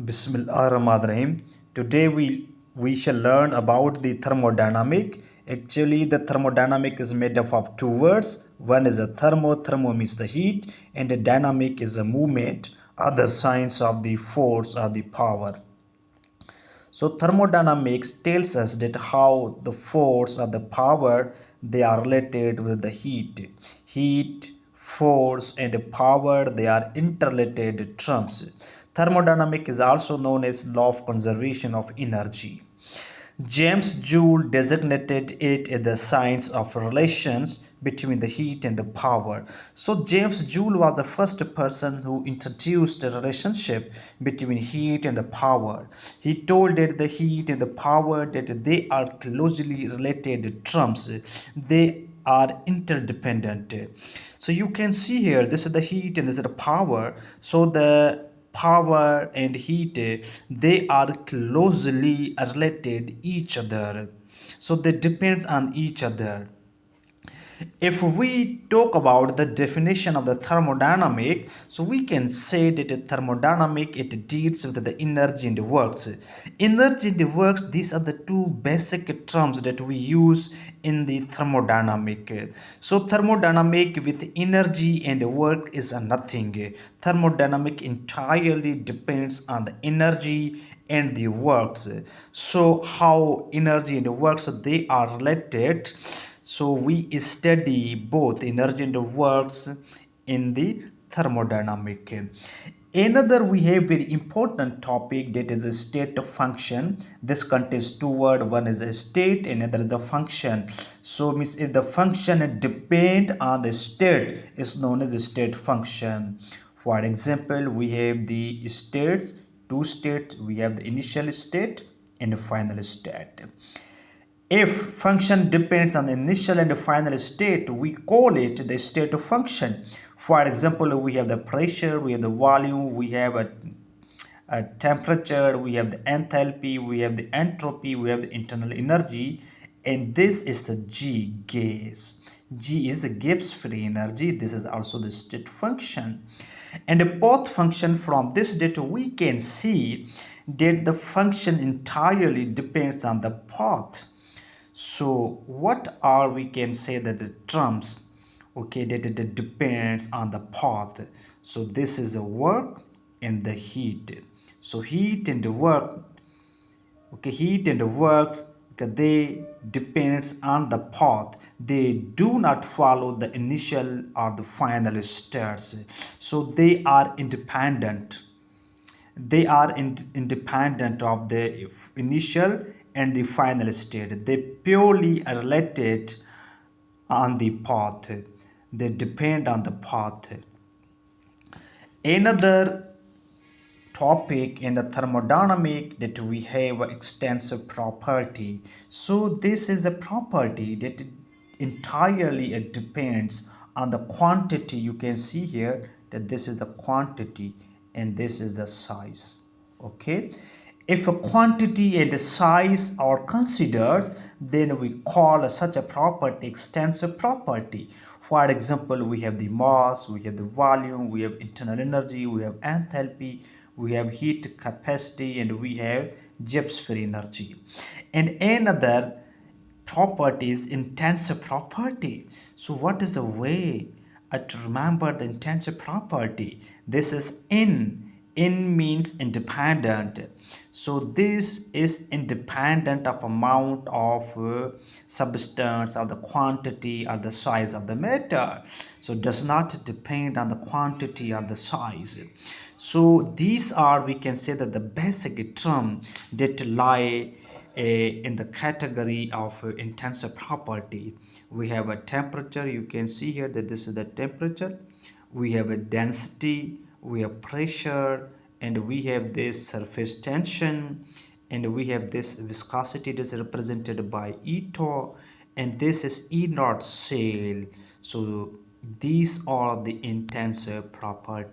Bismillahirrahmanirrahim. Today we shall learn about the thermodynamic. Actually, the thermodynamic is made up of two words. One is a thermo means the heat, and the dynamic is a movement or the science of the force or the power. So thermodynamics tells us that how the force or the power they are related with the heat. Heat, force and power they are interrelated terms. Thermodynamics is also known as law of conservation of energy. James Joule designated it as the science of relations between the heat and the power. So James Joule was the first person who introduced the relationship between heat and the power. He told that the heat and the power that they are closely related terms. They are interdependent. So you can see here, this is the heat and this is the power. So the power and heat they are closely related each other, so they depends on each other. If we talk about the definition of the thermodynamic, so we can say that the thermodynamic it deals with the energy and the works. Energy and the works, these are the two basic terms that we use in the thermodynamic. So thermodynamic with energy and work is nothing. Thermodynamic entirely depends on the energy and the works. So how energy and works they are related, so we study both energy and works in the thermodynamic. Another we have very important topic that is the state of function. This contains two words. One is a state, another is the function. So means if the function depend on the state is known as a state function. For example, we have the states, two states. We have the initial state and the final state. If function depends on the initial and the final state, we call it the state of function. For example, we have the pressure, we have the volume, we have a temperature, we have the enthalpy, we have the entropy, we have the internal energy, and this is a G, gas. G is a Gibbs free energy. This is also the state function. And the path function, from this data we can see that the function entirely depends on the path. So what are we can say that the terms, okay, that it depends on the path. So this is a work and the heat. So heat and the work, okay, heat and the work, okay, they depends on the path. They do not follow the initial or the final steps. So they are independent. They are independent of the initial and the final state. They purely are related on the path. They depend on the path. Another topic in the thermodynamic that we have extensive property. So this is a property that entirely it depends on the quantity. You can see here that this is the quantity and this is the size. Okay, if a quantity and the size are considered, then we call such a property extensive property. For example, we have the mass, we have the volume, we have internal energy, we have enthalpy, we have heat capacity, and we have Gibbs free energy. And another property is intensive property. So what is the way to remember the intensive property? This is in means independent. So this is independent of amount of substance or the quantity or the size of the matter. So it does not depend on the quantity or the size. So these are, we can say that the basic term that lie in the category of intensive property. We have a temperature. You can see here that this is the temperature. We have a density, we have pressure, and we have this surface tension, and we have this viscosity. It is represented by eta, and this is E naught cell. So these are the intensive property.